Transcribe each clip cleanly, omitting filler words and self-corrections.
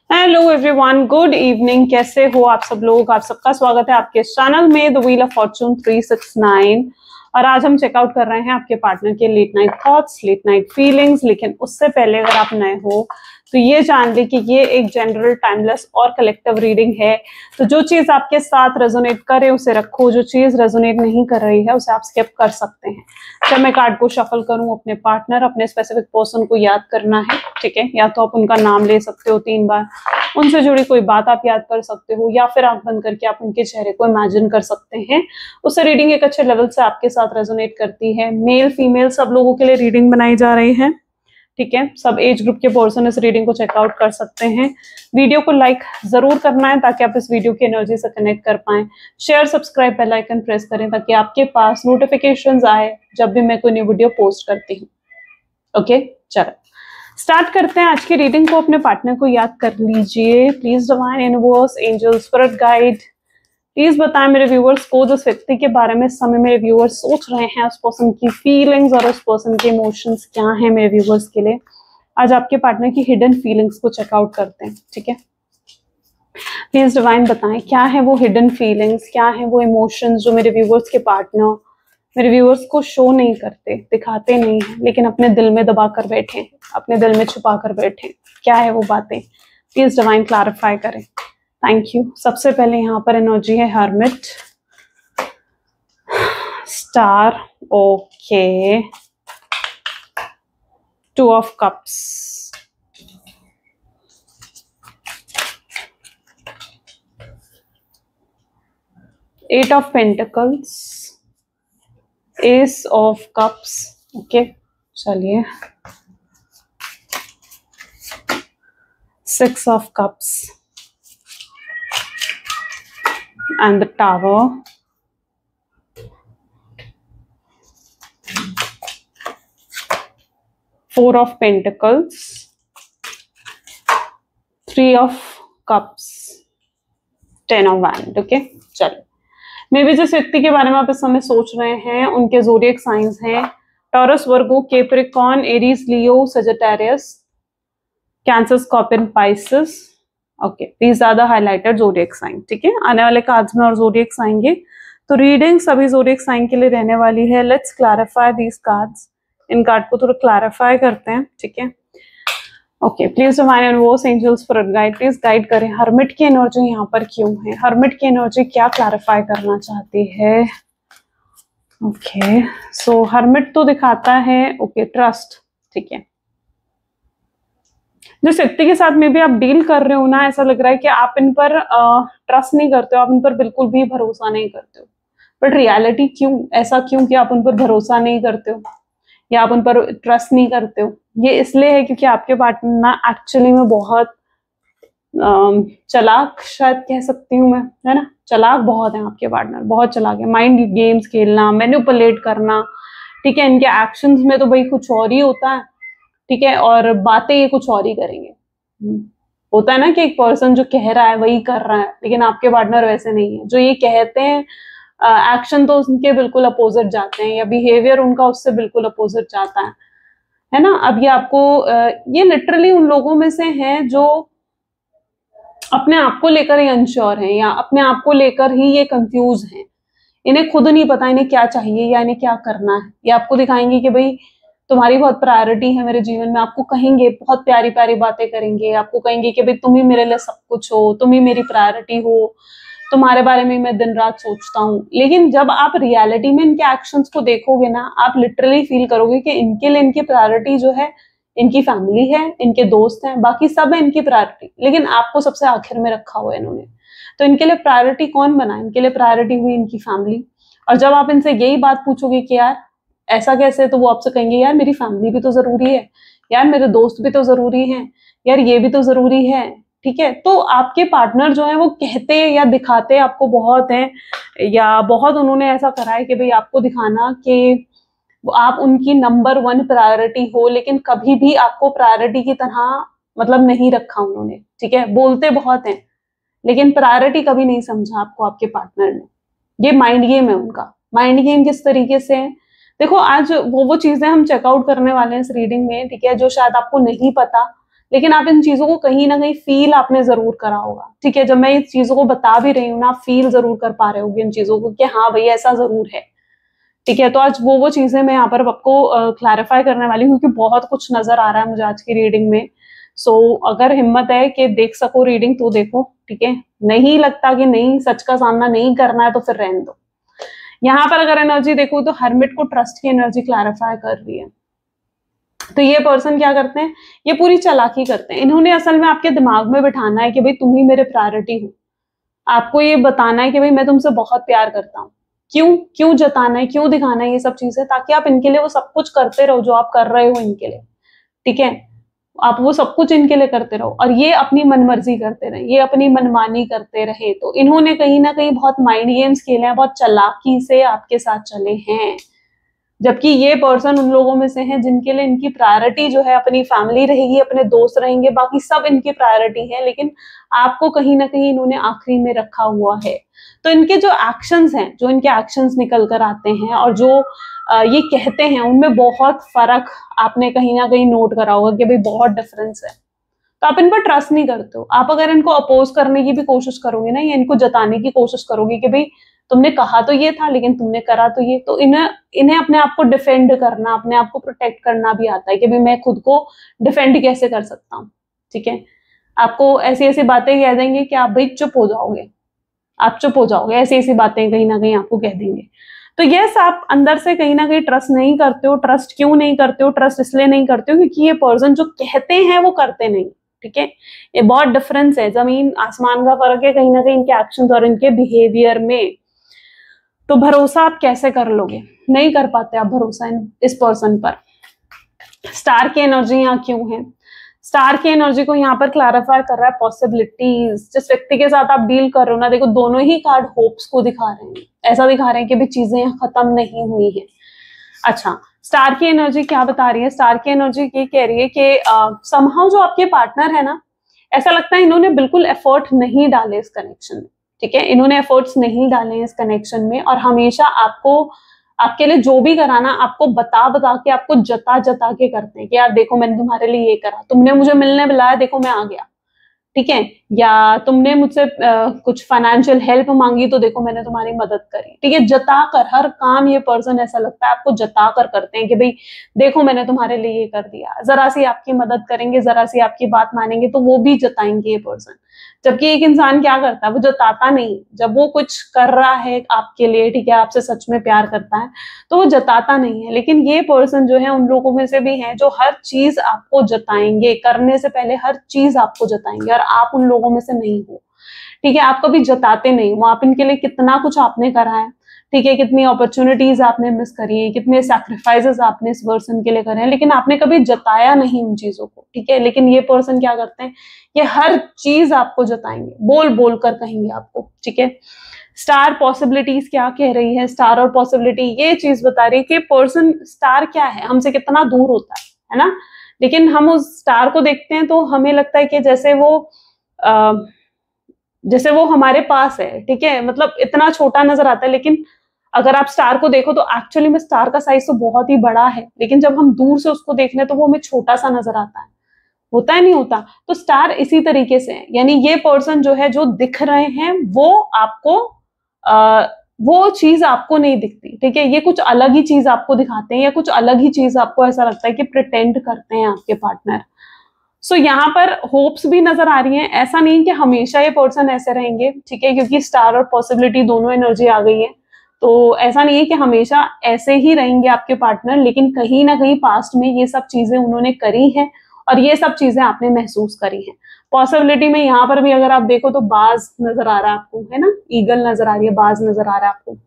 Hello everyone, good evening. कैसे हो आप सब लोग? आप सबका स्वागत है आपके चैनल में द व्हील ऑफ फॉर्चून 369। और आज हम चेकआउट कर रहे हैं आपके पार्टनर के late night thoughts, late night feelings. लेकिन उससे पहले अगर आप नए हो तो ये जान ले कि ये एक जनरल, टाइमलेस और कलेक्टिव रीडिंग है। तो जो चीज आपके साथ रेजोनेट करे उसे रखो, जो चीज रेजोनेट नहीं कर रही है उसे आप स्किप कर सकते हैं। जब मैं कार्ड को शफल करूं, अपने पार्टनर, अपने स्पेसिफिक पर्सन को याद करना है, ठीक है? या तो आप उनका नाम ले सकते हो 3 बार, उनसे जुड़ी कोई बात आप याद कर सकते हो, या फिर आंख बंद करके आप उनके चेहरे को इमेजिन कर सकते हैं। उससे रीडिंग एक अच्छे लेवल से आपके साथ रेजोनेट करती है। मेल फीमेल सब लोगों के लिए रीडिंग बनाई जा रही है, ठीक है? सब एज ग्रुप के पर्सन इस रीडिंग को चेकआउट कर सकते हैं। वीडियो को लाइक जरूर करना है ताकि आप इस वीडियो की एनर्जी से कनेक्ट कर पाए। Share, subscribe, bell icon press करें ताकि आपके पास नोटिफिकेशंस आए जब भी मैं कोई न्यू वीडियो पोस्ट करती हूँ। ओके, चलो स्टार्ट करते हैं आज की रीडिंग को। अपने पार्टनर को याद कर लीजिए। Please divine universe, angel, spirit guide, please बताएं मेरे व्यूअर्स को जिस व्यक्ति के बारे में इस समय मेरे व्यूअर्स सोच रहे हैं, उस पर्सन की फीलिंग्स और उस पर्सन के इमोशंस क्या हैं मेरे व्यूअर्स के लिए। आज आपके पार्टनर की हिडन फीलिंग्स को चेकआउट करते हैं, ठीक है? प्लीज डिवाइन बताएं क्या है वो हिडन फीलिंग्स, क्या है वो इमोशंस जो मेरे व्यूअर्स के पार्टनर मेरे व्यूअर्स को शो नहीं करते, दिखाते नहीं है, लेकिन अपने दिल में दबा कर बैठे हैं, अपने दिल में छुपा कर बैठे हैं। क्या है वो बातें? प्लीज डिवाइन क्लैरिफाई करें। Thank you. सबसे पहले यहाँ पर एनर्जी है hermit, star, okay, 2 of cups, eight of pentacles, ace of cups, okay, चलिए, 6 of cups and the tower, 4 of pentacles, 3 of cups, 10 of wands। Okay, चलो, मे भी जिस व्यक्ति के बारे में आप इस समय सोच रहे हैं उनके ज़ोडिएक साइंस हैं Taurus, Virgo, Capricorn, Aries, Leo, Sagittarius, Cancer, Scorpion, Pisces. Okay, these are the highlighted zodiac sign, ठीक है? आने वाले कार्ड्स में और ज़ोडिएक आएंगे, तो रीडिंग सभी ज़ोडिएक साइन के लिए रहने वाली है। Let's clarify these cards. इन कार्ड को थोड़ा क्लैरिफाई करते हैं, ठीक है? Okay, please divine universe, angels, spirit guide, please guide करें हर्मिट की एनर्जी यहाँ पर क्यों है, हर्मिट की एनर्जी क्या क्लैरिफाई करना चाहती है। ओके, सो हर्मिट तो दिखाता है ओके ट्रस्ट, ठीक है? जिस व्यक्ति के साथ में भी आप डील कर रहे हो ना, ऐसा लग रहा है कि आप इन पर ट्रस्ट नहीं करते हो, आप इन पर बिल्कुल भी भरोसा नहीं करते हो। बट रियलिटी क्यों, ऐसा क्यों कि आप उन पर भरोसा नहीं करते हो या आप उन पर ट्रस्ट नहीं करते हो? ये इसलिए है क्योंकि आपके पार्टनर ना एक्चुअली में बहुत चालाक, शायद कह सकती हूँ मैं, है ना? चालाक बहुत है आपके पार्टनर, बहुत चालाक है। माइंड गेम्स खेलना, मैनिपुलेट करना, ठीक है? इनके एक्शंस में तो भाई कुछ और ही होता है, ठीक है? और बातें ये कुछ और ही करेंगे। होता है ना कि एक पर्सन जो कह रहा है वही कर रहा है, लेकिन आपके पार्टनर वैसे नहीं है। जो ये कहते हैं एक्शन तो उनके बिल्कुल अपोजिट जाते हैं, या बिहेवियर उनका उससे बिल्कुल अपोजिट जाता है ना? अब ये आपको ये लिटरली उन लोगों में से हैं जो अपने आप को लेकर ही अनश्योर हैं, या अपने आप को लेकर ही ये कंफ्यूज हैं। इन्हें खुद नहीं पता इन्हें क्या चाहिए या इन्हें क्या करना है। ये आपको दिखाएंगे कि भाई तुम्हारी बहुत प्रायोरिटी है मेरे जीवन में, आपको कहेंगे, बहुत प्यारी प्यारी बातें करेंगे, आपको कहेंगे कि भाई तुम ही मेरे लिए सब कुछ हो, तुम ही मेरी प्रायोरिटी हो, तुम्हारे बारे में मैं दिन रात सोचता हूँ। लेकिन जब आप रियलिटी में इनके एक्शंस को देखोगे ना, आप लिटरली फील करोगे कि इनके लिए इनकी प्रायोरिटी जो है इनकी फैमिली है, इनके दोस्त हैं, बाकी सब है इनकी प्रायोरिटी, लेकिन आपको सबसे आखिर में रखा हुआ है इन्होंने। तो इनके लिए प्रायोरिटी कौन बना? इनके लिए प्रायोरिटी हुई इनकी फैमिली। और जब आप इनसे यही बात पूछोगे कि यार ऐसा कैसे, तो वो आपसे कहेंगे यार मेरी फैमिली भी तो जरूरी है, यार मेरे दोस्त भी तो जरूरी हैं, यार ये भी तो जरूरी है, ठीक है? तो आपके पार्टनर जो है वो कहते या दिखाते आपको बहुत हैं, या बहुत उन्होंने ऐसा करा है कि भाई आपको दिखाना कि आप उनकी नंबर 1 प्रायोरिटी हो, लेकिन कभी भी आपको प्रायोरिटी की तरह मतलब नहीं रखा उन्होंने, ठीक है? बोलते बहुत हैं लेकिन प्रायोरिटी कभी नहीं समझा आपको आपके पार्टनर ने। ये माइंड गेम है उनका। माइंड गेम किस तरीके से है? देखो, आज वो चीजें हम चेकआउट करने वाले हैं इस रीडिंग में, ठीक है, जो शायद आपको नहीं पता, लेकिन आप इन चीजों को कहीं ना कहीं फील आपने जरूर करा होगा, ठीक है। जब मैं इन चीजों को बता भी रही हूँ ना, आप फील जरूर कर पा रहे होगे इन चीजों को कि हाँ भाई ऐसा जरूर है, ठीक है। तो आज वो चीजें मैं यहाँ पर आपको क्लैरिफाई करने वाली हूँ, क्योंकि बहुत कुछ नजर आ रहा है मुझे आज की रीडिंग में। सो अगर हिम्मत है कि देख सको रीडिंग तो देखो, ठीक है। नहीं लगता कि नहीं सच का सामना नहीं करना है तो फिर रहने दो। यहाँ पर अगर एनर्जी देखो तो हर्मिट को ट्रस्ट की एनर्जी क्लैरिफाई कर रही है। तो ये पर्सन क्या करते हैं, ये पूरी चालाकी करते हैं। इन्होंने असल में आपके दिमाग में बिठाना है कि भाई तुम ही मेरे प्रायोरिटी हो। आपको ये बताना है कि भाई मैं तुमसे बहुत प्यार करता हूँ। क्यों क्यों जताना है, क्यों दिखाना है ये सब चीजें, ताकि आप इनके लिए वो सब कुछ करते रहो जो आप कर रहे हो इनके लिए, ठीक है। आप वो सब कुछ इनके लिए करते रहो और ये अपनी मनमर्जी करते रहे, ये अपनी मनमानी करते रहे। तो इन्होंने कहीं ना कहीं बहुत माइंड गेम्स खेले हैं, बहुत चालाकी से आपके साथ चले हैं। जबकि ये पर्सन उन लोगों में से है जिनके लिए इनकी प्रायोरिटी जो है अपनी फैमिली रहेगी, अपने दोस्त रहेंगे, बाकी सब इनकी प्रायोरिटी है। लेकिन आपको कहीं ना कहीं इन्होंने आखिरी में रखा हुआ है। तो इनके जो एक्शंस हैं, जो इनके एक्शंस निकल कर आते हैं और जो ये कहते हैं, उनमें बहुत फर्क आपने कहीं ना कहीं नोट करा होगा कि भाई बहुत डिफरेंस है। तो आप इन पर ट्रस्ट नहीं करते हो। आप अगर इनको अपोज करने की भी कोशिश करोगे ना, या इनको जताने की कोशिश करोगे कि भाई तुमने कहा तो ये था लेकिन तुमने करा तो ये, तो इन्हें अपने आप को डिफेंड करना, अपने आप को प्रोटेक्ट करना भी आता है कि भाई मैं खुद को डिफेंड कैसे कर सकता हूँ, ठीक है। आपको ऐसी ऐसी बातें कह देंगे कि आप भाई चुप हो जाओगे, आप चुप हो जाओगे, ऐसी ऐसी बातें कहीं ना कहीं आपको कह देंगे। तो यस, आप अंदर से कहीं ना कहीं ट्रस्ट नहीं करते हो। ट्रस्ट क्यों नहीं करते हो? ट्रस्ट इसलिए नहीं करते हो क्योंकि ये पर्सन जो कहते हैं वो करते नहीं, ठीक है। ये बहुत डिफरेंस है, जमीन आसमान का फर्क है कहीं ना कहीं इनके एक्शंस और इनके बिहेवियर में। तो भरोसा आप कैसे कर लोगे? नहीं कर पाते आप भरोसा इस पर्सन पर। स्टार की एनर्जी यहाँ क्यों है? स्टार की एनर्जी को यहाँ पर क्लैरिफाई कर रहा है पॉसिबिलिटीज। जिस व्यक्ति के साथ आप डील कर रहे हो ना, देखो दोनों ही कार्ड होप्स को दिखा रहे हैं, ऐसा दिखा रहे हैं कि भी चीजें यहाँ खत्म नहीं हुई है। अच्छा, स्टार की एनर्जी क्या बता रही है? स्टार की एनर्जी ये कह रही है कि समहाउ जो आपके पार्टनर है ना, ऐसा लगता है इन्होंने बिल्कुल एफर्ट नहीं डाले इस कनेक्शन में, ठीक है। इन्होंने एफर्ट्स नहीं डाले इस कनेक्शन में और हमेशा आपको, आपके लिए जो भी कराना आपको बता बता के, आपको जता जता के करते हैं कि यार देखो मैंने तुम्हारे लिए ये करा, तुमने मुझे मिलने बुलाया, देखो मैं आ गया, ठीक है। या तुमने मुझसे कुछ फाइनेंशियल हेल्प मांगी तो देखो मैंने तुम्हारी मदद करी, ठीक है। जता कर हर काम ये पर्सन, ऐसा लगता है आपको जता कर करते हैं कि भाई देखो मैंने तुम्हारे लिए ये कर दिया। जरा सी आपकी मदद करेंगे, जरा सी आपकी बात मानेंगे तो वो भी जताएंगे ये पर्सन। जबकि एक इंसान क्या करता है, वो जताता नहीं। जब वो कुछ कर रहा है आपके लिए, ठीक है, आपसे सच में प्यार करता है तो वो जताता नहीं है। लेकिन ये पर्सन जो है उन लोगों में से भी है जो हर चीज आपको जताएंगे, करने से पहले हर चीज आपको जताएंगे, और आप उन लोगों में से नहीं हो, ठीक है। आप कभी जताते नहीं हो। आप इनके लिए कितना कुछ आपने करा है, ठीक है, कितनी अपॉर्चुनिटीज आपने मिस करी है, कितने सैक्रिफाइसेस आपने इस पर्सन के लिए करे हैं, लेकिन आपने कभी जताया नहीं उन चीजों को, ठीक है। लेकिन ये पर्सन क्या करते हैं, ये हर चीज आपको जताएंगे, बोल बोल कर कहेंगे आपको, ठीक है। स्टार पॉसिबिलिटीज क्या कह रही है? स्टार और पॉसिबिलिटी ये चीज बता रही है कि पर्सन, स्टार क्या है, हमसे कितना दूर होता है ना। लेकिन हम उस स्टार को देखते हैं तो हमें लगता है कि जैसे वो हमारे पास है, ठीक है, मतलब इतना छोटा नजर आता है। लेकिन अगर आप स्टार को देखो तो एक्चुअली में स्टार का साइज तो बहुत ही बड़ा है, लेकिन जब हम दूर से उसको देख रहे हैं तो वो हमें छोटा सा नजर आता है, होता है नहीं होता। तो स्टार इसी तरीके से है, यानी ये पर्सन जो है, जो दिख रहे हैं वो आपको वो चीज आपको नहीं दिखती, ठीक है। ये कुछ अलग ही चीज आपको दिखाते हैं, या कुछ अलग ही चीज आपको ऐसा लगता है कि प्रिटेंड करते हैं आपके पार्टनर। सो यहाँ पर होप्स भी नजर आ रही हैं। ऐसा नहीं कि हमेशा ये पर्सन ऐसे रहेंगे, ठीक है, क्योंकि स्टार और पॉसिबिलिटी दोनों एनर्जी आ गई है। तो ऐसा नहीं है कि हमेशा ऐसे ही रहेंगे आपके पार्टनर, लेकिन कहीं ना कहीं पास्ट में ये सब चीजें उन्होंने करी हैं और ये सब चीजें आपने महसूस करी हैं। पॉसिबिलिटी में यहाँ पर भी अगर आप देखो तो बाज नजर आ रहा है आपको, है ना, ईगल नजर आ रही है, बाज नजर आ रहा है आपको।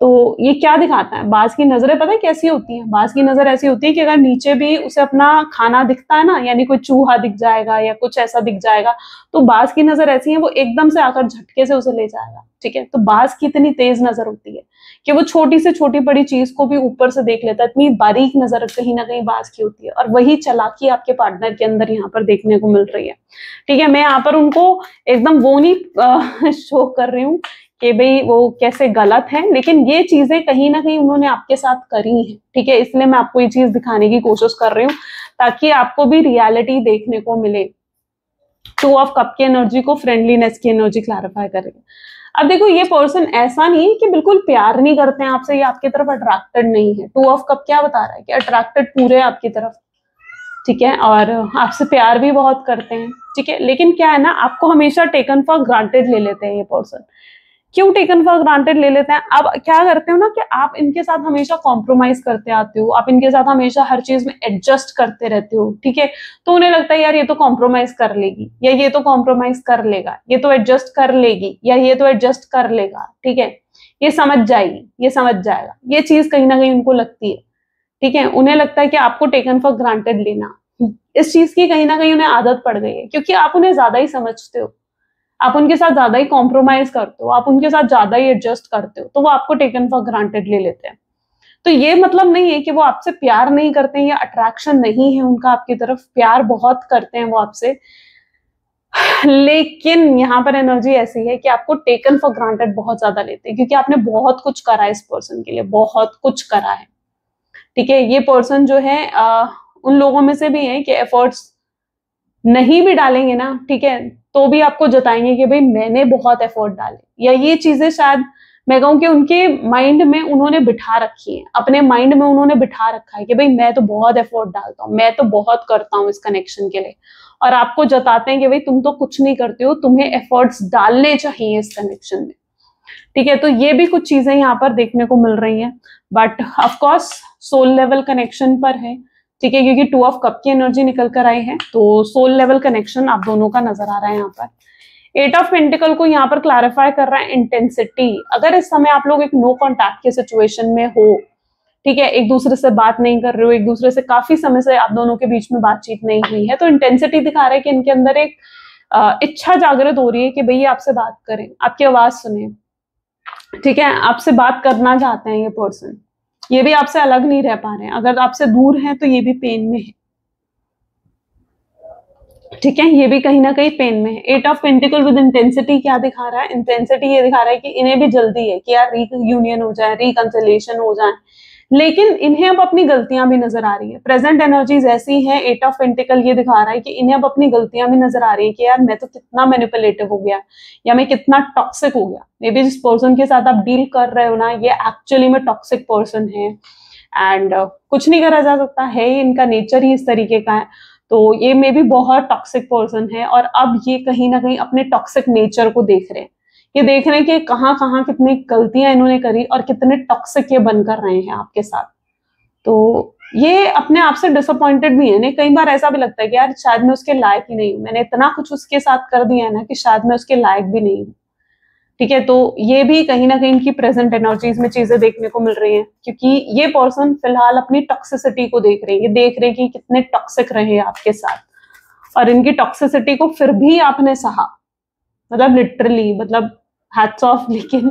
तो ये क्या दिखाता है? बाज की नजरें पता है कैसी होती हैं? बाज की नजर ऐसी होती है कि अगर नीचे भी उसे अपना खाना दिखता है ना, यानी कोई चूहा दिख जाएगा या कुछ ऐसा दिख जाएगा, तो बाज की नजर ऐसी है, वो एकदम से आकर झटके से उसे ले जाएगा, ठीक है। तो बाज की इतनी तेज नजर होती है कि वो छोटी से छोटी बड़ी चीज को भी ऊपर से देख लेता है। इतनी बारीक नजर कहीं ना कहीं बाज की होती है, और वही चालाकी आपके पार्टनर के अंदर यहाँ पर देखने को मिल रही है, ठीक है। मैं यहाँ पर उनको एकदम वो नहीं शो कर रही हूँ कि भाई वो कैसे गलत है, लेकिन ये चीजें कहीं ना कहीं उन्होंने आपके साथ करी है, ठीक है, इसलिए मैं आपको ये चीज दिखाने की कोशिश कर रही हूँ ताकि आपको भी रियलिटी देखने को मिले। 2 ऑफ कप की एनर्जी को फ्रेंडलीनेस की एनर्जी क्लैरिफाई करेगा। अब देखो ये पर्सन ऐसा नहीं है कि बिल्कुल प्यार नहीं करते हैं आपसे या आपकी तरफ अट्रैक्टेड नहीं है। 2 ऑफ कप क्या बता रहा है कि अट्रैक्टेड पूरे आपकी तरफ, ठीक है, और आपसे प्यार भी बहुत करते हैं, ठीक है। लेकिन क्या है ना, आपको हमेशा टेकन फॉर ग्रांटेड ले लेते हैं ये पर्सन। क्यों टेकन फॉर ग्रांटेड ले लेते हैं? अब क्या करते हो ना कि आप इनके साथ हमेशा कॉम्प्रोमाइज करते आते हो, आप इनके साथ हमेशा हर चीज में एडजस्ट करते रहते हो, ठीक है। तो उन्हें लगता है यार ये तो कॉम्प्रोमाइज कर लेगी, या ये तो कॉम्प्रोमाइज कर लेगा, ये तो एडजस्ट कर लेगी, या ये तो एडजस्ट कर लेगा, ठीक है, ये समझ जाएगी, ये समझ जाएगा। ये चीज कहीं ना कहीं उनको लगती है, ठीक है। उन्हें लगता है कि आपको टेकन फॉर ग्रांटेड लेना, इस चीज की कहीं ना कहीं उन्हें आदत पड़ गई है, क्योंकि आप उन्हें ज्यादा ही समझते हो, आप उनके साथ ज्यादा ही कॉम्प्रोमाइज करते हो, आप उनके साथ ज्यादा ही एडजस्ट करते हो, तो वो आपको टेकन फॉर ग्रांटेड ले लेते हैं। तो ये मतलब नहीं है कि वो आपसे प्यार नहीं करते हैं या अट्रैक्शन नहीं है उनका आपकी तरफ, प्यार बहुत करते हैं वो आपसे। लेकिन यहाँ पर एनर्जी ऐसी है कि आपको टेकन फॉर ग्रांटेड बहुत ज्यादा लेते हैं, क्योंकि आपने बहुत कुछ करा है इस पर्सन के लिए, बहुत कुछ करा है, ठीक है। ये पर्सन जो है उन लोगों में से भी है कि एफर्ट्स नहीं भी डालेंगे ना, ठीक है, तो भी आपको जताएंगे कि भाई मैंने बहुत एफर्ट डाले, या ये चीजें शायद मैं कहूँ कि उनके माइंड में उन्होंने बिठा रखी है, अपने माइंड में उन्होंने बिठा रखा है कि भाई मैं तो बहुत एफर्ट डालता हूँ, मैं तो बहुत करता हूँ इस कनेक्शन के लिए, और आपको जताते हैं कि भाई तुम तो कुछ नहीं करते हो, तुम्हें एफर्ट्स डालने चाहिए इस कनेक्शन में, ठीक है। तो ये भी कुछ चीजें यहाँ पर देखने को मिल रही हैं, but of course soul level connection पर है, ठीक है, क्योंकि 2 ऑफ कप की एनर्जी निकल कर आई है, तो सोल लेवल कनेक्शन आप दोनों का नजर आ रहा है यहाँ पर। 8 ऑफ पेंटिकल को यहाँ पर क्लैरिफाई कर रहा है इंटेंसिटी। अगर इस समय आप लोग एक नो कॉन्टैक्ट के सिचुएशन में हो, ठीक है, एक दूसरे से बात नहीं कर रहे हो, एक दूसरे से काफी समय से आप दोनों के बीच में बातचीत नहीं हुई है, तो इंटेंसिटी दिखा रहा है कि इनके अंदर एक इच्छा जागृत हो रही है कि भैया आपसे बात करें, आपकी आवाज सुने, ठीक है, आपसे बात करना चाहते हैं ये पर्सन। ये भी आपसे अलग नहीं रह पा रहे हैं, अगर आपसे दूर हैं तो ये भी पेन में है, ठीक है, ये भी कहीं ना कहीं पेन में है। 8 ऑफ पेंटिकल विद इंटेंसिटी क्या दिखा रहा है? इंटेंसिटी ये दिखा रहा है कि इन्हें भी जल्दी है कि यार रीयूनियन हो जाए, रिकंसिलिएशन हो जाए, लेकिन इन्हें अब अपनी गलतियां भी नजर आ रही है। प्रेजेंट एनर्जीज ऐसी है, 8 ऑफ पेंटिकल ये दिखा रहा है कि इन्हें अब अपनी गलतियां भी नजर आ रही है कि यार मैं तो कितना मैनिपुलेटिव हो गया, या मैं कितना टॉक्सिक हो गया। मे बी जिस पर्सन के साथ आप डील कर रहे हो ना, ये एक्चुअली में टॉक्सिक पर्सन है, एंड कुछ नहीं करा जा सकता है, इनका नेचर ही इस तरीके का है। तो ये मे बी बहुत टॉक्सिक पर्सन है, और अब ये कहीं ना कहीं अपने टॉक्सिक नेचर को देख रहे हैं, ये देख रहे हैं कि कहाँ कहाँ कितनी गलतियां इन्होंने करी और कितने टॉक्सिक ये बनकर रहे हैं आपके साथ। तो ये अपने आप से डिसअपॉइंटेड भी है, नहीं कई बार ऐसा भी लगता है कि यार शायद मैं उसके लायक ही नहीं हूँ, मैंने इतना कुछ उसके साथ कर दिया है ना कि शायद मैं उसके लायक भी नहीं हूँ, ठीक है। तो ये भी कहीं ना कहीं इनकी प्रेजेंट एनर्जीज में चीजें देखने को मिल रही हैं, क्योंकि ये पर्सन फिलहाल अपनी टॉक्सिसिटी को देख रहे हैं, ये देख रहे हैं कि कितने टॉक्सिक रहे आपके साथ, और इनकी टॉक्सिसिटी को फिर भी आपने सहा, मतलब लिटरली, मतलब हैट्स ऑफ, लेकिन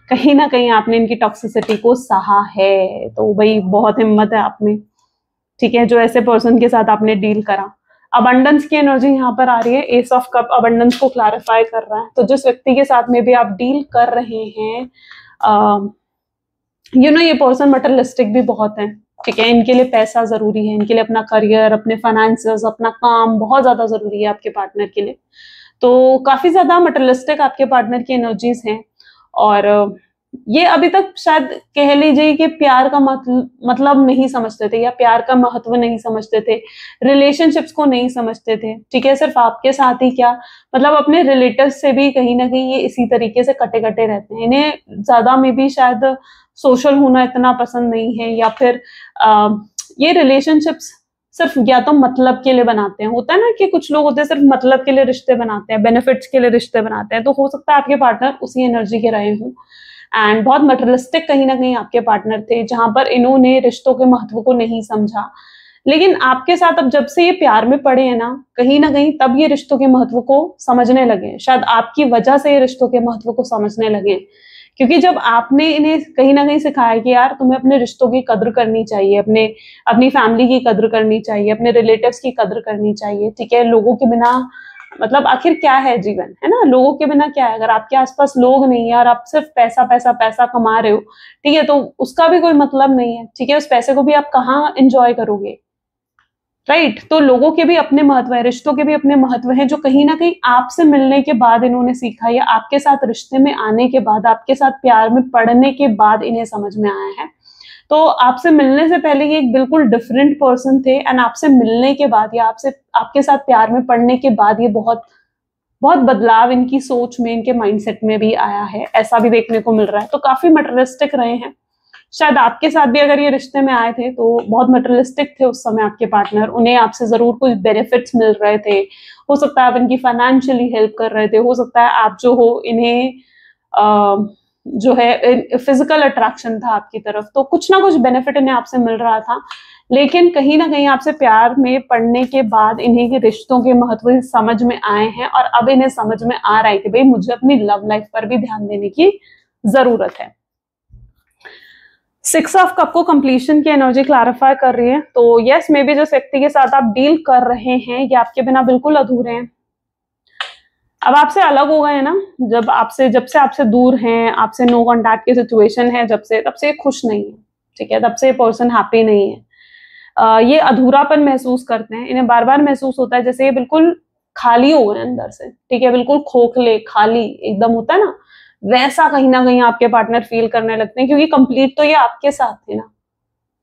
कहीं ना कहीं आपने इनकी टॉक्सिसिटी को सहा है। तो भाई बहुत हिम्मत है आप में, ठीक है, जो ऐसे पर्सन के साथ आपने डील करा। अबंडेंस की एनर्जी यहाँ पर आ रही है, एस ऑफ कप अबंडेंस को क्लैरिफाई कर रहा है। तो जिस व्यक्ति के साथ में भी आप डील कर रहे हैं, ये पर्सन मटेरियलिस्टिक भी बहुत है, ठीक है, इनके लिए पैसा जरूरी है, इनके लिए अपना करियर, अपने फाइनेंसेस, अपना काम बहुत ज्यादा जरूरी है आपके पार्टनर के लिए। तो काफी ज्यादा मटेरियलिस्टिक आपके पार्टनर की एनर्जीज हैं, और ये अभी तक शायद कह लीजिए कि प्यार का मतलब नहीं समझते थे, या प्यार का महत्व नहीं समझते थे, रिलेशनशिप्स को नहीं समझते थे, ठीक है। सिर्फ आपके साथ ही क्या, मतलब अपने रिलेटिव्स से भी कहीं ना कहीं ये इसी तरीके से कटे कटे रहते हैं। इन्हें ज्यादा में भी शायद सोशल होना इतना पसंद नहीं है, या फिर ये रिलेशनशिप्स सिर्फ या तो मतलब के लिए बनाते हैं, होता है ना कि कुछ लोग होते हैं सिर्फ मतलब के लिए रिश्ते बनाते हैं, बेनिफिट्स के लिए रिश्ते बनाते हैं। तो हो सकता है आपके पार्टनर उसी एनर्जी के रहे हों, एंड बहुत मटेरियलिस्टिक कहीं ना कहीं आपके पार्टनर थे, जहां पर इन्होंने रिश्तों के महत्व को नहीं समझा। लेकिन आपके साथ अब जब से ये प्यार में पड़े हैं ना कहीं तब ये रिश्तों के महत्व को समझने लगे, शायद आपकी वजह से ये रिश्तों के महत्व को समझने लगे, क्योंकि जब आपने इन्हें कहीं ना कहीं सिखाया कि यार तुम्हें अपने रिश्तों की कद्र करनी चाहिए, अपनी फैमिली की कद्र करनी चाहिए, अपने रिलेटिव्स की कद्र करनी चाहिए, ठीक है। लोगों के बिना मतलब आखिर क्या है जीवन, है ना, लोगों के बिना क्या है, अगर आपके आसपास लोग नहीं है और आप सिर्फ पैसा पैसा पैसा कमा रहे हो, ठीक है, तो उसका भी कोई मतलब नहीं है, ठीक है, उस पैसे को भी आप कहाँ एंजॉय करोगे, राइट। तो लोगों के भी अपने महत्व है, रिश्तों के भी अपने महत्व हैं, जो कहीं ना कहीं आपसे मिलने के बाद इन्होंने सीखा, या आपके साथ रिश्ते में आने के बाद, आपके साथ प्यार में पड़ने के बाद इन्हें समझ में आया है। तो आपसे मिलने से पहले ये एक बिल्कुल डिफरेंट पर्सन थे, एंड आपसे मिलने के बाद या आपके साथ प्यार में पड़ने के बाद ये बहुत बहुत बदलाव इनकी सोच में, इनके माइंडसेट में भी आया है, ऐसा भी देखने को मिल रहा है। तो काफी मटेरियलिस्टिक रहे हैं। शायद आपके साथ भी अगर ये रिश्ते में आए थे तो बहुत मटेरियलिस्टिक थे उस समय आपके पार्टनर, उन्हें आपसे जरूर कुछ बेनिफिट्स मिल रहे थे, हो सकता है आप इनकी फाइनेंशियली हेल्प कर रहे थे, हो सकता है आप जो हो इन्हें जो है फिजिकल अट्रैक्शन था आपकी तरफ, तो कुछ ना कुछ बेनिफिट इन्हें आपसे मिल रहा था। लेकिन कहीं ना कहीं आपसे प्यार में पड़ने के बाद इन्हें के रिश्तों के महत्व समझ में आए हैं, और अब इन्हें समझ में आ रहा है कि भाई मुझे अपनी लव लाइफ पर भी ध्यान देने की जरूरत है। 6 ऑफ कप को कंप्लीशन की एनर्जी क्लैरिफाई कर रही है। तो यस, मे बी जिस व्यक्ति के साथ आप डील कर रहे हैं ये आपके बिना बिल्कुल अधूरे हैं, अब आपसे अलग हो गए हैं ना, जब से आपसे दूर हैं, आपसे नो कॉन्टैक्ट की सिचुएशन है, तब से खुश नहीं है, ठीक है, तब से पर्सन हैप्पी नहीं है। ये अधूरापन महसूस करते हैं, इन्हें बार बार महसूस होता है जैसे ये बिल्कुल खाली हो गए अंदर से, ठीक है, बिल्कुल खोखले खाली एकदम होता है ना, वैसा कहीं ना कहीं आपके पार्टनर फील करने लगते हैं, क्योंकि कंप्लीट तो ये आपके साथ थे ना।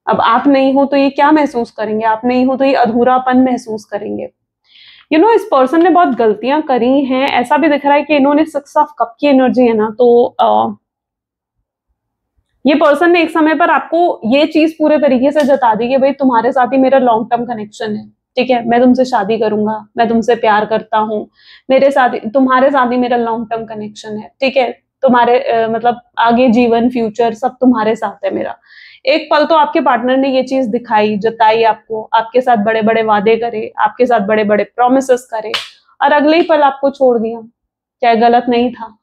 अब आप नहीं हो तो ये क्या महसूस करेंगे, आप नहीं हो तो ये अधूरापन महसूस करेंगे। इस पर्सन ने बहुत गलतियां करी हैं, ऐसा भी दिख रहा है कि इन्होंने 6 ऑफ कप की एनर्जी है ना, तो ये पर्सन ने एक समय पर आपको ये चीज पूरे तरीके से जता दी कि भाई तुम्हारे साथ ही मेरा लॉन्ग टर्म कनेक्शन है, ठीक है, मैं तुमसे शादी करूंगा, मैं तुमसे प्यार करता हूँ, तुम्हारे साथ ही मेरा लॉन्ग टर्म कनेक्शन है, ठीक है, तुम्हारे मतलब आगे जीवन फ्यूचर सब तुम्हारे साथ है मेरा। एक पल तो आपके पार्टनर ने ये चीज दिखाई, जताई आपको, आपके साथ बड़े बड़े वादे करे, आपके साथ बड़े बड़े प्रोमिसेस करे, और अगले ही पल आपको छोड़ दिया। क्या गलत नहीं था?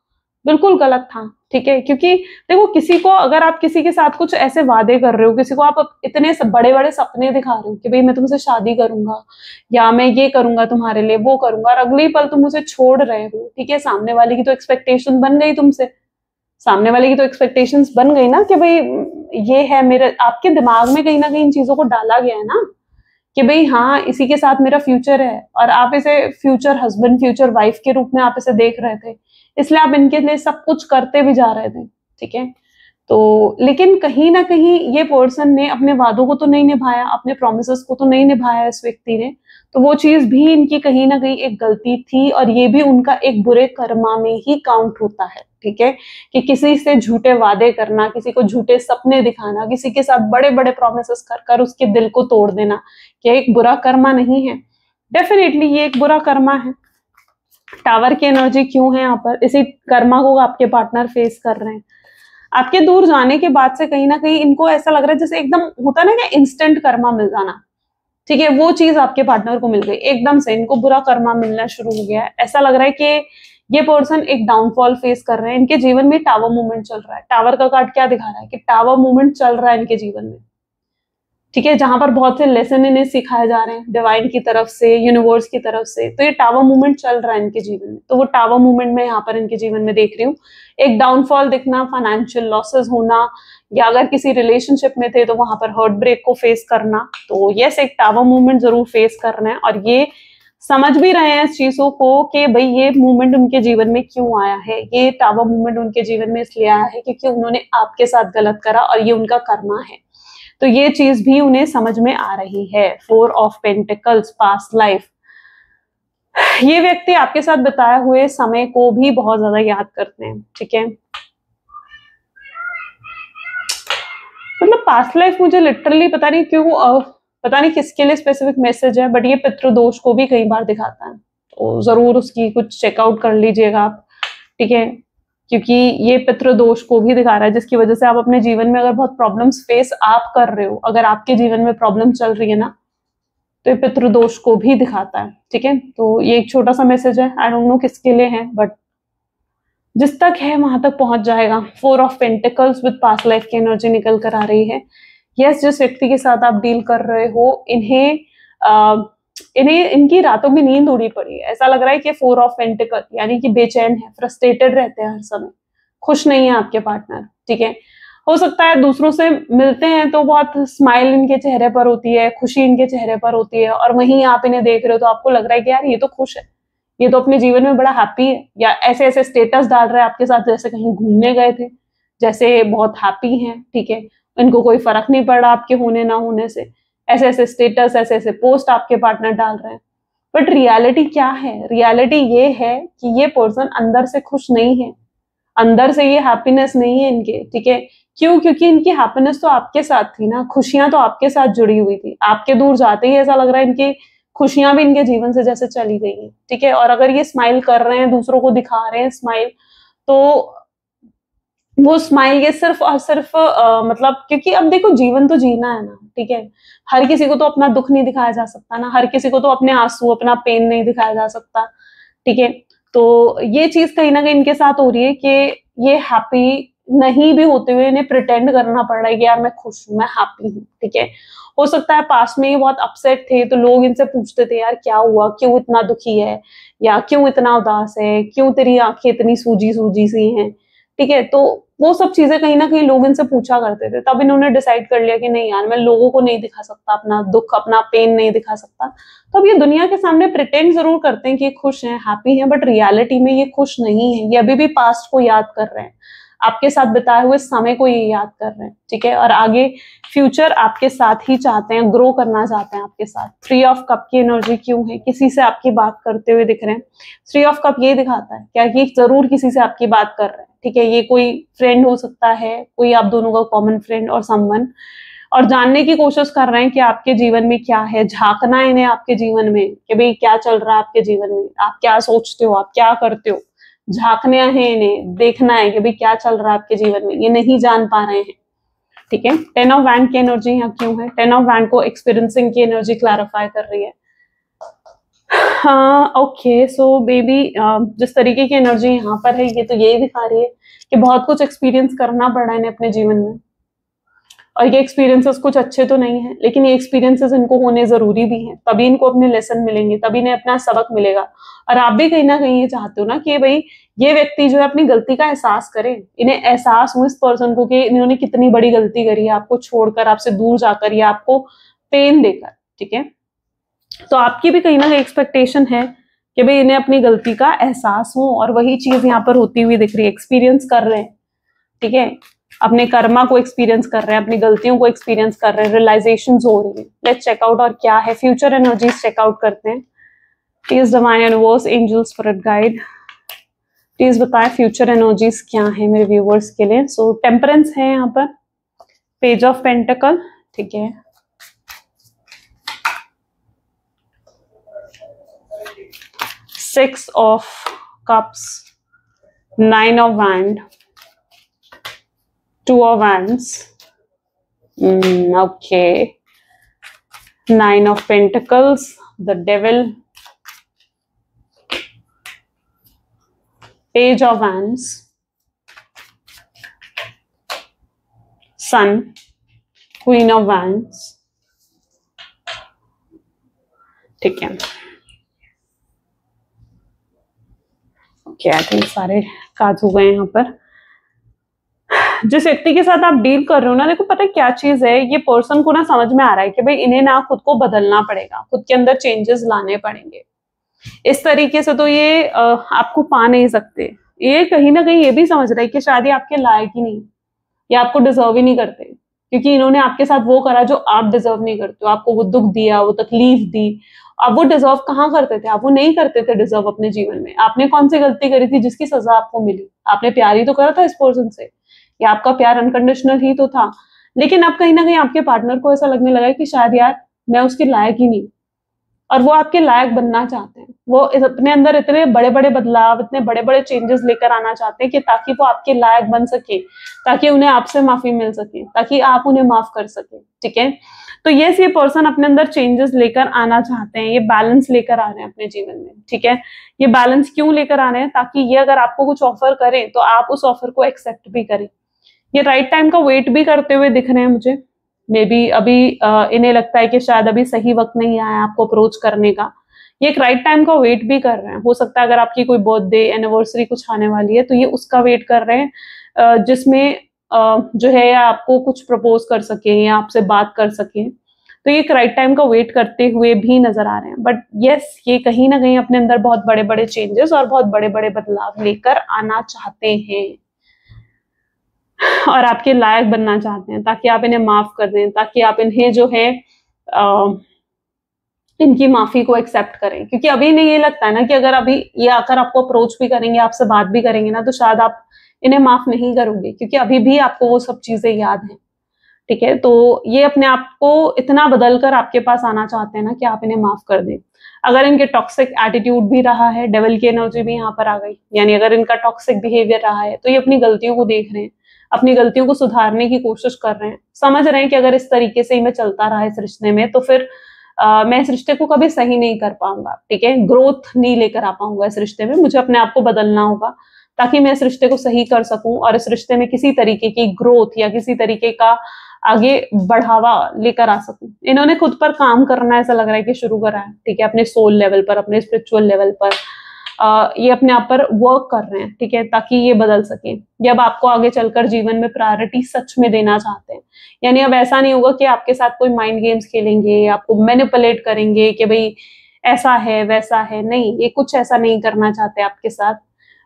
बिल्कुल गलत था, ठीक है, क्योंकि देखो अगर आप किसी के साथ कुछ ऐसे वादे कर रहे हो, किसी को आप इतने बड़े बड़े सपने दिखा रहे हो कि भाई मैं तुमसे शादी करूंगा, या मैं ये करूंगा तुम्हारे लिए, वो करूंगा, और अगले ही पल तुम मुझे छोड़ रहे हो, ठीक है, सामने वाले की तो एक्सपेक्टेशन बन गई तुमसे, सामने वाले की तो एक्सपेक्टेशंस बन गई ना कि भाई ये है मेरे, आपके दिमाग में कहीं ना कहीं इन चीजों को डाला गया है ना कि भाई हाँ इसी के साथ मेरा फ्यूचर है, और आप इसे फ्यूचर हस्बैंड फ्यूचर वाइफ के रूप में आप इसे देख रहे थे, इसलिए आप इनके लिए सब कुछ करते भी जा रहे थे, ठीक है। तो लेकिन कहीं ना कहीं ये पर्सन ने अपने वादों को तो नहीं निभाया, अपने प्रोमिसेस को तो नहीं निभाया इस व्यक्ति ने, तो वो चीज भी इनकी कहीं ना कहीं एक गलती थी, और ये भी उनका एक बुरे कर्मा में ही काउंट होता है, ठीक है, कि किसी से झूठे वादे करना, किसी को झूठे सपने दिखाना, किसी के साथ बड़े बड़े प्रोमिसेस कर उसके दिल को तोड़ देना, क्या एक बुरा कर्मा नहीं है? डेफिनेटली ये एक बुरा कर्मा है। टावर की एनर्जी क्यों है यहाँ पर? इसी कर्मा को आपके पार्टनर फेस कर रहे हैं। आपके दूर जाने के बाद से कहीं ना कहीं इनको ऐसा लग रहा है जैसे एकदम होता है ना कि इंस्टेंट कर्मा मिल जाना, ठीक है, वो चीज आपके पार्टनर को मिल गई एकदम से, इनको बुरा कर्मा मिलना शुरू हो गया है। ऐसा लग रहा है कि ये पर्सन एक डाउनफॉल फेस कर रहे हैं, इनके जीवन में टावर मूवमेंट चल रहा है। टावर का कार्ड क्या दिखा रहा है कि टावर मूवमेंट चल रहा है इनके जीवन में, ठीक है, जहां पर बहुत से लेसन इन्हें सिखाए जा रहे हैं डिवाइन की तरफ से, यूनिवर्स की तरफ से, तो ये टावर मूवमेंट चल रहा है इनके जीवन में। तो वो टावर मूवमेंट में यहाँ पर इनके जीवन में देख रही हूँ, एक डाउनफॉल दिखना, फाइनेंशियल लॉसेस होना, या अगर किसी रिलेशनशिप में थे तो वहां पर हार्ट ब्रेक को फेस करना। तो यस, एक टावर मूवमेंट जरूर फेस करना है, और ये समझ भी रहे हैं इस चीजों को कि भाई ये मूवमेंट उनके जीवन में क्यों आया है, ये टावर मूवमेंट उनके जीवन में इसलिए आया है क्योंकि उन्होंने आपके साथ गलत करा और ये उनका कर्मा है। तो ये चीज भी उन्हें समझ में आ रही है। 4 ऑफ पेंटिकल्स, पास्ट लाइफ, ये व्यक्ति आपके साथ बिताए हुए समय को भी बहुत ज्यादा याद करते हैं, ठीक है, मतलब पास्ट लाइफ मुझे लिटरली पता नहीं क्यों, पता नहीं किसके लिए स्पेसिफिक मैसेज है, बट ये पितृदोष को भी कई बार दिखाता है, तो जरूर उसकी कुछ चेकआउट कर लीजिएगा आप, ठीक है, क्योंकि ये पितृदोष को भी दिखा रहा है, जिसकी वजह से आप अपने जीवन में अगर बहुत प्रॉब्लम्स फेस आप कर रहे हो, अगर आपके जीवन में प्रॉब्लम चल रही है ना, तो ये पितृदोष को भी दिखाता है, ठीक है। तो ये एक छोटा सा मैसेज है, आई डोंट नो किसके लिए है, बट जिस तक है वहां तक पहुंच जाएगा। 4 of pentacles with past life की एनर्जी निकल कर आ रही है। यस, जिस व्यक्ति के साथ आप डील कर रहे हो, इन्हें इनकी रातों में नींद उड़ी पड़ी है। ऐसा लग रहा है कि 4 ऑफ पेंटिकल यानी कि बेचैन है, फ्रस्ट्रेटेड रहते हैं हर समय, खुश नहीं है आपके पार्टनर, ठीक है, हो सकता है दूसरों से मिलते हैं तो बहुत स्माइल इनके चेहरे पर होती है, खुशी इनके चेहरे पर होती है, और वहीं आप इन्हें देख रहे हो तो आपको लग रहा है कि यार ये तो खुश है, ये तो अपने जीवन में बड़ा हैप्पी है, या ऐसे ऐसे स्टेटस डाल रहे हैं आपके साथ जैसे कहीं घूमने गए थे, जैसे बहुत हैप्पी हैं, ठीक है, इनको कोई फर्क नहीं पड़ रहा आपके होने ना होने से, ऐसे ऐसे स्टेटस, ऐसे ऐसे पोस्ट आपके पार्टनर डाल रहे हैं। बट रियलिटी क्या है? रियलिटी ये है कि ये पर्सन अंदर से खुश नहीं है, अंदर से ये हैप्पीनेस नहीं है इनके, ठीक है। क्यों? क्योंकि इनकी हैप्पीनेस तो आपके साथ थी ना, खुशियां तो आपके साथ जुड़ी हुई थी, आपके दूर जाते ही ऐसा लग रहा है इनकी खुशियां भी इनके जीवन से जैसे चली गई हैं, ठीक है। और अगर ये स्माइल कर रहे हैं, दूसरों को दिखा रहे हैं स्माइल, तो वो स्माइल ये सिर्फ और सिर्फ मतलब, क्योंकि अब देखो जीवन तो जीना है ना, ठीक है। हर किसी को तो अपना दुख नहीं दिखाया जा सकता ना, हर किसी को तो अपने आंसू, अपना पेन नहीं दिखाया जा सकता, ठीक है। तो ये चीज कहीं ना कहीं इनके साथ हो रही है कि ये हैप्पी नहीं भी होते हुए इन्हें प्रिटेंड करना पड़ रहा है कि यार मैं खुश हूं, मैं हैप्पी हूँ, ठीक है। हो सकता है पास्ट में ये बहुत अपसेट थे तो लोग इनसे पूछते थे यार क्या हुआ, क्यों इतना दुखी है, या क्यों इतना उदास है, क्यों तेरी आंखें इतनी सूजी सूजी सी हैं, ठीक है। तो वो सब चीजें कहीं ना कहीं लोग इनसे पूछा करते थे, तब इन्होंने डिसाइड कर लिया कि नहीं यार, मैं लोगों को नहीं दिखा सकता अपना दुख, अपना पेन नहीं दिखा सकता। तो अब ये दुनिया के सामने प्रिटेंड जरूर करते हैं कि खुश हैं, हैप्पी हैं, बट रियलिटी में ये खुश नहीं है। ये अभी भी पास्ट को याद कर रहे हैं, आपके साथ बिताए हुए समय को ये याद कर रहे हैं, ठीक है। और आगे फ्यूचर आपके साथ ही चाहते हैं, ग्रो करना चाहते हैं आपके साथ। थ्री ऑफ कप की एनर्जी क्यों है? किसी से आपकी बात करते हुए दिख रहे हैं। थ्री ऑफ कप ये दिखाता है क्या कि जरूर किसी से आपकी बात कर रहे हैं, ठीक है। ये कोई फ्रेंड हो सकता है, कोई आप दोनों का कॉमन फ्रेंड और समवन, और जानने की कोशिश कर रहे हैं कि आपके जीवन में क्या है, झांकना है इन्हें आपके जीवन में कि भाई क्या चल रहा है आपके जीवन में, आप क्या सोचते हो, आप क्या करते हो, झांकने हैं इन्हें, देखना है कि भाई क्या चल रहा है आपके जीवन में, ये नहीं जान पा रहे हैं, ठीक है। टेन ऑफ वैंड की एनर्जी यहाँ क्यों है? टेन ऑफ वैंड को एक्सपीरियंसिंग की एनर्जी क्लैरिफाई कर रही है। हाँ ओके, सो बेबी जिस तरीके की एनर्जी यहाँ पर है, ये तो यही दिखा रही है कि बहुत कुछ एक्सपीरियंस करना पड़ा है इन्हें अपने जीवन में, और ये एक्सपीरियंसेस कुछ अच्छे तो नहीं है, लेकिन ये एक्सपीरियंसेस इनको होने जरूरी भी हैं, तभी इनको अपने लेसन मिलेंगे, तभी इन्हें अपना सबक मिलेगा। और आप भी कहीं ना कहीं ये चाहते हो ना कि भाई ये व्यक्ति जो है अपनी गलती का एहसास करे, इन्हें एहसास हो इस पर्सन को कि इन्होंने कितनी बड़ी गलती करी है, आपको छोड़कर, आपसे दूर जाकर, या आपको पेन देकर, ठीक है। तो आपकी भी कहीं ना कहीं एक्सपेक्टेशन है कि भाई इन्हें अपनी गलती का एहसास हो, और वही चीज यहाँ पर होती हुई दिख रही है, एक्सपीरियंस कर रहे हैं, ठीक है। अपने कर्मा को एक्सपीरियंस कर रहे हैं, अपनी गलतियों को एक्सपीरियंस कर रहे हैं, रियलाइजेशंस हो रही है। लेट्स चेकआउट और क्या है फ्यूचर एनर्जीज, चेकआउट करते हैं। Please divine universe, angels, spirit guide, please बताएं फ्यूचर एनर्जीज क्या है मेरे व्यूवर्स के लिए। सो टेम्परेंस है यहाँ पर, पेज ऑफ पेंटिकल, ठीक है, six of cups, nine of wand, two of wands, okay, nine of pentacles, the devil, page of wands, sun, queen of wands, ठीक है। ओके, आई थिंक सारे कार्ड हो गए यहाँ पर। जिस व्यक्ति के साथ आप डील कर रहे हो ना, देखो पता है क्या चीज है, ये पर्सन को ना समझ में आ रहा है कि भाई इन्हें ना खुद को बदलना पड़ेगा, खुद के अंदर चेंजेस लाने पड़ेंगे। इस तरीके से तो ये आपको पा नहीं सकते। ये कहीं ना कहीं ये भी समझ रहा है कि शायद ये आपके लायक ही नहीं, ये आपको डिजर्व ही नहीं करते, क्योंकि इन्होंने आपके साथ वो करा जो आप डिजर्व नहीं करते हो। आपको वो दुख दिया, वो तकलीफ दी, आप वो डिजर्व कहाँ करते थे? आप वो नहीं करते थे डिजर्व अपने जीवन में। आपने कौन सी गलती करी थी जिसकी सजा आपको मिली? आपने प्यार ही तो करा था इस पर्सन से, या आपका प्यार अनकंडीशनल ही तो था। लेकिन अब कहीं ना कहीं आपके पार्टनर को ऐसा लगने लगा कि शायद यार मैं उसके लायक ही नहीं, और वो आपके लायक बनना चाहते हैं। वो अपने अंदर इतने बड़े बड़े बदलाव, इतने बड़े बड़े चेंजेस लेकर आना चाहते हैं कि ताकि वो आपके लायक बन सके, ताकि उन्हें आपसे माफी मिल सके, ताकि आप उन्हें माफ कर सके, ठीक है। तो ये पर्सन अपने अंदर चेंजेस लेकर आना चाहते हैं, ये बैलेंस लेकर आ रहे हैं अपने जीवन में, ठीक है। ये बैलेंस क्यों लेकर आ रहे हैं? ताकि ये अगर आपको कुछ ऑफर करें तो आप उस ऑफर को एक्सेप्ट भी करें। ये राइट टाइम का वेट भी करते हुए दिख रहे हैं मुझे। मे बी अभी इन्हें लगता है कि शायद अभी सही वक्त नहीं आया आपको अप्रोच करने का। ये एक राइट टाइम का वेट भी कर रहे हैं। हो सकता है अगर आपकी कोई बर्थडे, एनिवर्सरी कुछ आने वाली है तो ये उसका वेट कर रहे हैं, जिसमें जो है या आपको कुछ प्रपोज कर सके या आपसे बात कर सके, तो ये एक राइट टाइम का वेट करते हुए भी नजर आ रहे हैं। बट यस, ये कहीं ना कहीं अपने अंदर बहुत बड़े बड़े चेंजेस और बहुत बड़े बड़े बदलाव लेकर आना चाहते हैं और आपके लायक बनना चाहते हैं, ताकि आप इन्हें माफ कर दें, ताकि आप इन्हें जो है इनकी माफी को एक्सेप्ट करें। क्योंकि अभी इन्हें ये लगता है ना कि अगर अभी ये आकर आपको अप्रोच भी करेंगे, आपसे बात भी करेंगे ना, तो शायद आप इन्हें माफ नहीं करोगे, क्योंकि अभी भी आपको वो सब चीजें याद हैं। ठीक है, तो ये अपने आप को इतना बदल कर आपके पास आना चाहते हैं ना कि आप इन्हें माफ कर दें। अगर इनके टॉक्सिक एटीट्यूड भी रहा है, डेविल की एनर्जी भी यहाँ पर आ गई, यानी अगर इनका टॉक्सिक बिहेवियर रहा है, तो ये अपनी गलतियों को देख रहे हैं, अपनी गलतियों को सुधारने की कोशिश कर रहे हैं, समझ रहे हैं कि अगर इस तरीके से ही मैं चलता रहा इस रिश्ते में, तो फिर मैं इस रिश्ते को कभी सही नहीं कर पाऊंगा। ठीक है, ग्रोथ नहीं लेकर आ पाऊंगा इस रिश्ते में, मुझे अपने आप को बदलना होगा ताकि मैं इस रिश्ते को सही कर सकूं और इस रिश्ते में किसी तरीके की ग्रोथ या किसी तरीके का आगे बढ़ावा लेकर आ सकूं। इन्होंने खुद पर काम करना ऐसा लग रहा है कि शुरू करा है। ठीक है, अपने सोल लेवल पर, अपने स्पिरिचुअल लेवल पर ये अपने आप पर वर्क कर रहे हैं। ठीक है, ताकि ये बदल सके। ये अब आपको आगे चलकर जीवन में प्रायोरिटी सच में देना चाहते हैं। यानी अब ऐसा नहीं होगा कि आपके साथ कोई माइंड गेम्स खेलेंगे, आपको मैनिपुलेट करेंगे कि भाई ऐसा है वैसा है। नहीं, ये कुछ ऐसा नहीं करना चाहते आपके साथ।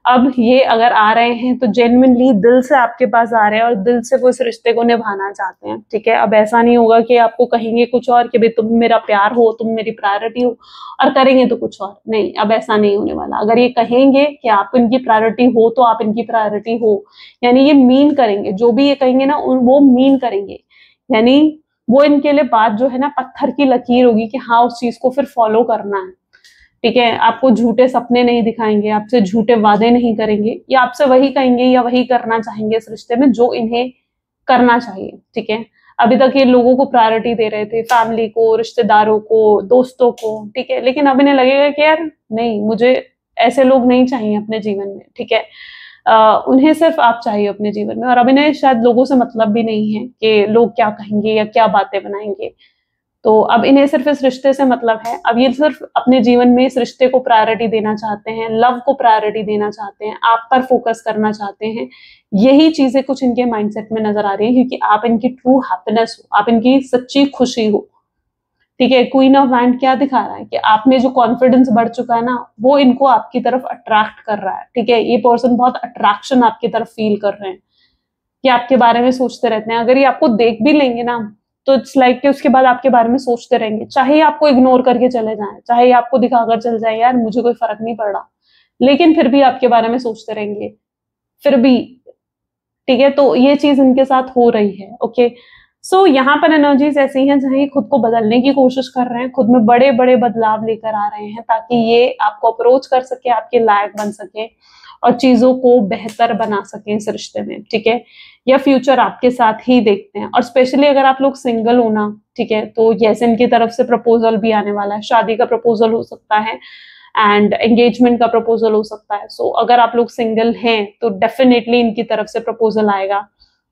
अब ये अगर आ रहे हैं तो जेन्युइनली दिल से आपके पास आ रहे हैं और दिल से वो इस रिश्ते को निभाना चाहते हैं। ठीक है, अब ऐसा नहीं होगा कि आपको कहेंगे कुछ और कि भाई तुम मेरा प्यार हो, तुम मेरी प्रायोरिटी हो, और करेंगे तो कुछ और। नहीं, अब ऐसा नहीं होने वाला। अगर ये कहेंगे कि आप इनकी प्रायोरिटी हो तो आप इनकी प्रायोरिटी हो, यानी ये मीन करेंगे, जो भी ये कहेंगे ना वो मीन करेंगे। यानी वो इनके लिए बात जो है ना पत्थर की लकीर होगी कि हाँ उस चीज को फिर फॉलो करना है। ठीक है, आपको झूठे सपने नहीं दिखाएंगे, आपसे झूठे वादे नहीं करेंगे, या आपसे वही कहेंगे या वही करना चाहेंगे इस रिश्ते में जो इन्हें करना चाहिए। ठीक है, अभी तक ये लोगों को प्रायोरिटी दे रहे थे, फैमिली को, रिश्तेदारों को, दोस्तों को। ठीक है, लेकिन अब इन्हें लगेगा कि यार नहीं, मुझे ऐसे लोग नहीं चाहिए अपने जीवन में। ठीक है, उन्हें सिर्फ आप चाहिए अपने जीवन में, और अब इन्हें शायद लोगों से मतलब भी नहीं है कि लोग क्या कहेंगे या क्या बातें बनाएंगे। तो अब इन्हें सिर्फ इस रिश्ते से मतलब है। अब ये सिर्फ अपने जीवन में इस रिश्ते को प्रायोरिटी देना चाहते हैं, लव को प्रायोरिटी देना चाहते हैं, आप पर फोकस करना चाहते हैं। यही चीजें कुछ इनके माइंडसेट में नजर आ रही है, क्योंकि आप इनकी ट्रू हैप्पीनेस हो, आप इनकी सच्ची खुशी हो। ठीक है, क्वीन ऑफ वैंड क्या दिखा रहा है कि आप में जो कॉन्फिडेंस बढ़ चुका है ना, वो इनको आपकी तरफ अट्रैक्ट कर रहा है। ठीक है, ये पर्सन बहुत अट्रैक्शन आपकी तरफ फील कर रहे हैं, कि आपके बारे में सोचते रहते हैं। अगर ये आपको देख भी लेंगे ना, तो इट्स लाइक कि उसके बाद आपके बारे में सोचते रहेंगे, चाहे आपको इग्नोर करके चले जाएं, चाहे आपको दिखाकर चले जाए यार मुझे कोई फर्क नहीं पड़ रहा, लेकिन फिर भी आपके बारे में सोचते रहेंगे फिर भी। ठीक है, तो ये चीज इनके साथ हो रही है। ओके, सो यहाँ पर एनर्जीज ऐसी हैं जहाँ ये खुद को बदलने की कोशिश कर रहे हैं, खुद में बड़े बड़े बदलाव लेकर आ रहे हैं, ताकि ये आपको अप्रोच कर सके, आपके लायक बन सके और चीजों को बेहतर बना सके इस रिश्ते में। ठीक है, या फ्यूचर आपके साथ ही देखते हैं। और स्पेशली अगर आप लोग सिंगल हो ना, ठीक है, तो जैसे इनकी तरफ से प्रपोजल भी आने वाला है, शादी का प्रपोजल हो सकता है एंड एंगेजमेंट का प्रपोजल हो सकता है। सो अगर आप लोग सिंगल हैं तो डेफिनेटली इनकी तरफ से प्रपोजल आएगा,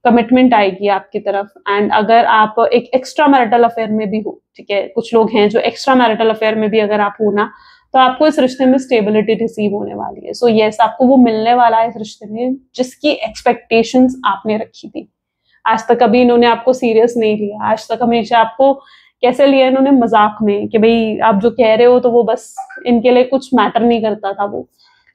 कमिटमेंट आएगी आपकी तरफ। एंड अगर आप एक एक्स्ट्रा मैरिटल अफेयर में भी हो, ठीक है, कुछ लोग हैं जो एक्स्ट्रा मैरिटल अफेयर में भी अगर आप हो ना, तो आपको इस रिश्ते में स्टेबिलिटी रिसीव होने वाली है। सो यस, आपको वो मिलने वाला है इस रिश्ते में जिसकी एक्सपेक्टेशंस आपने रखी थी। आज तक कभी इन्होंने आपको सीरियस नहीं लिया, आज तक हमेशा आपको कैसे लिया इन्होंने, मजाक में, कि भाई आप जो कह रहे हो तो वो बस इनके लिए कुछ मैटर नहीं करता था वो।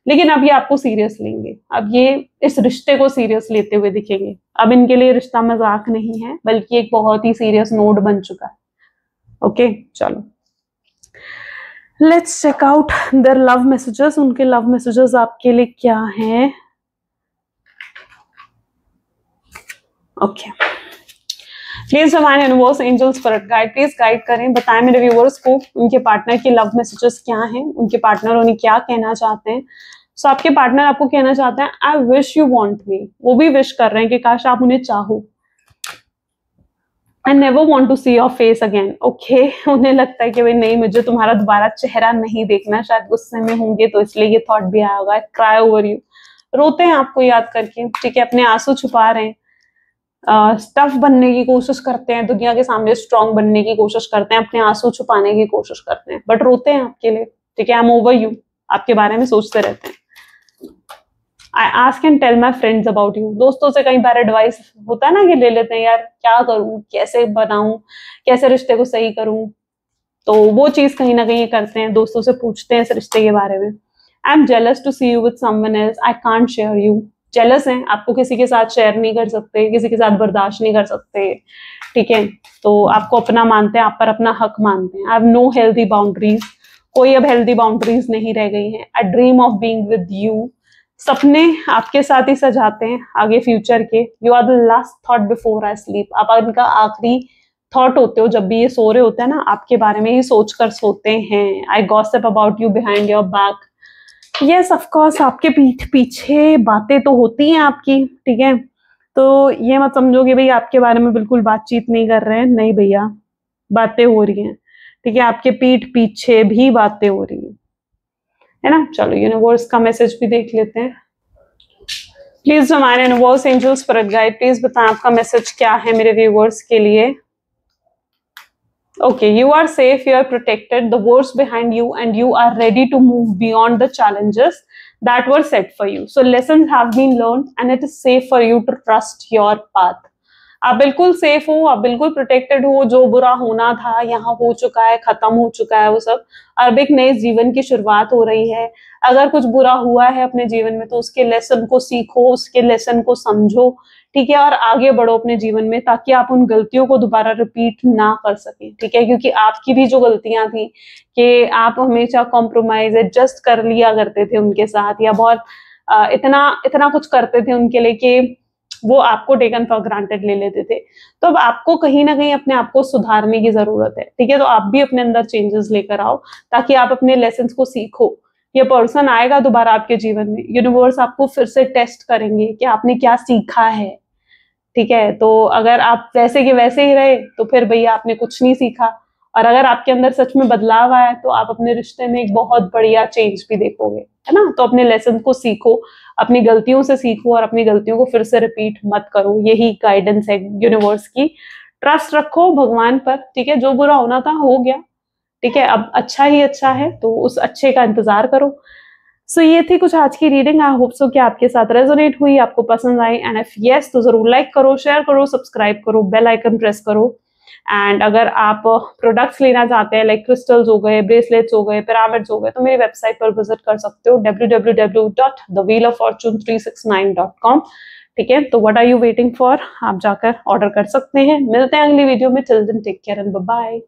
लेकिन अब ये आपको सीरियस लेंगे, अब ये इस रिश्ते को सीरियस लेते हुए दिखेंगे। अब इनके लिए रिश्ता मजाक नहीं है, बल्कि एक बहुत ही सीरियस नोट बन चुका है। ओके, चलो let's check out their love messages. उनके लव मैसेजेस आपके लिए क्या हैं? Okay, please divine universe, angels, spirit guide, please guide करें, बताएं मेरे व्यूअर्स को उनके पार्टनर की लव मैसेजेस क्या हैं, उनके पार्टनर उन्हें क्या कहना चाहते हैं। सो आपके पार्टनर आपको कहना चाहते हैं I wish you want me. वो भी विश कर रहे हैं कि काश आप उन्हें चाहो। I never want to see your face again. Okay, उन्हें लगता है कि भाई नहीं, मुझे तुम्हारा दोबारा चेहरा नहीं देखना। शायद गुस्से में होंगे तो इसलिए ये थॉट भी आया होगा। क्राई ओवर यू, रोते हैं आपको याद करके। ठीक है, अपने आंसू छुपा रहे हैं, टफ बनने की कोशिश करते हैं, दुनिया के सामने स्ट्रांग बनने की कोशिश करते हैं, अपने आंसू छुपाने की कोशिश करते हैं, बट रोते हैं आपके लिए। ठीक है, आई एम ओवर यू, आपके बारे में सोचते रहते हैं। I ask and tell my friends about you. दोस्तों से कई बार एडवाइस होता है ना कि ले लेते हैं, यार क्या करूं, कैसे बनाऊं, कैसे रिश्ते को सही करूं, तो वो चीज कहीं ना कहीं करते हैं, दोस्तों से पूछते हैं इस रिश्ते के बारे में। I am jealous to see you with someone else, I can't share you. Jealous हैं, आपको किसी के साथ शेयर नहीं कर सकते, किसी के साथ बर्दाश्त नहीं कर सकते, ठीक है। तो आपको अपना मानते हैं, आप पर अपना हक मानते हैं। I have no healthy boundaries, कोई अब हेल्दी बाउंड्रीज नहीं रह गई हैं। I dream of being with you, सपने आपके साथ ही सजाते हैं आगे फ्यूचर के। You are the last thought before I sleep, आप इनका आखिरी थॉट होते हो जब भी ये सो रहे होते हैं ना, आपके बारे में ही सोचकर सोते हैं। I gossip about you behind your back, yes of course आपके पीठ पीछे बातें तो होती हैं आपकी, ठीक है। तो ये मत समझो कि भाई आपके बारे में बिल्कुल बातचीत नहीं कर रहे हैं, नहीं भैया, बातें हो रही हैं, ठीक है। आपके पीठ पीछे भी बातें हो रही हैं, है ना। चलो यूनिवर्स का मैसेज भी देख लेते हैं। प्लीज हमारे universe angel spirit guide, please बताएं आपका मैसेज क्या है मेरे व्यूअर्स के लिए। Okay, you are safe, you are protected, the world's behind you, and you are ready to move beyond the challenges that were set for you. So lessons have been learned and it is safe for you to trust your path. आप बिल्कुल safe हो, आप बिल्कुल protected हो, जो बुरा होना था यहाँ हो चुका है, खत्म हो चुका है वो सब। अब एक नए जीवन की शुरुआत हो रही है। अगर कुछ बुरा हुआ है अपने जीवन में तो उसके लेसन को सीखो, उसके लेसन को समझो, ठीक है, और आगे बढ़ो अपने जीवन में, ताकि आप उन गलतियों को दोबारा रिपीट ना कर सकें, ठीक है। क्योंकि आपकी भी जो गलतियां थी कि आप हमेशा कॉम्प्रोमाइज एडजस्ट कर लिया करते थे उनके साथ, या बहुत इतना इतना कुछ करते थे उनके लिए कि वो आपको टेकन फॉर ग्रांटेड ले लेते थे। तो अब आपको कहीं ना कहीं अपने आप को सुधारने की जरूरत है, ठीक है। तो आप भी अपने अंदर चेंजेस लेकर आओ ताकि आप अपने लेसन को सीखो। ये पर्सन आएगा दोबारा आपके जीवन में, यूनिवर्स आपको फिर से टेस्ट करेंगे कि आपने क्या सीखा है, ठीक है। तो अगर आप वैसे के वैसे ही रहे तो फिर भैया आपने कुछ नहीं सीखा, और अगर आपके अंदर सच में बदलाव आया तो आप अपने रिश्ते में एक बहुत बढ़िया चेंज भी देखोगे, है ना। तो अपने लेसन को सीखो, अपनी गलतियों से सीखो और अपनी गलतियों को फिर से रिपीट मत करो। यही गाइडेंस है यूनिवर्स की। ट्रस्ट रखो भगवान पर, ठीक है। जो बुरा होना था हो गया, ठीक है, अब अच्छा ही अच्छा है, तो उस अच्छे का इंतजार करो। सो ये थी कुछ आज की रीडिंग। आई होप सो कि आपके साथ रेजोनेट हुई, आपको पसंद आई, एंड इफ यस तो जरूर लाइक करो, शेयर करो, सब्सक्राइब करो, बेल आइकन प्रेस करो। एंड अगर आप प्रोडक्ट्स लेना चाहते हैं, लाइक क्रिस्टल्स हो गए, ब्रेसलेट्स हो गए, पिरामिड्स हो गए, तो मेरी वेबसाइट पर विजिट कर सकते हो www.thewheeloffortune369.com, ठीक है। तो what are you waiting for, आप जाकर ऑर्डर कर सकते हैं। मिलते हैं अगली वीडियो में, till then take care and bye bye.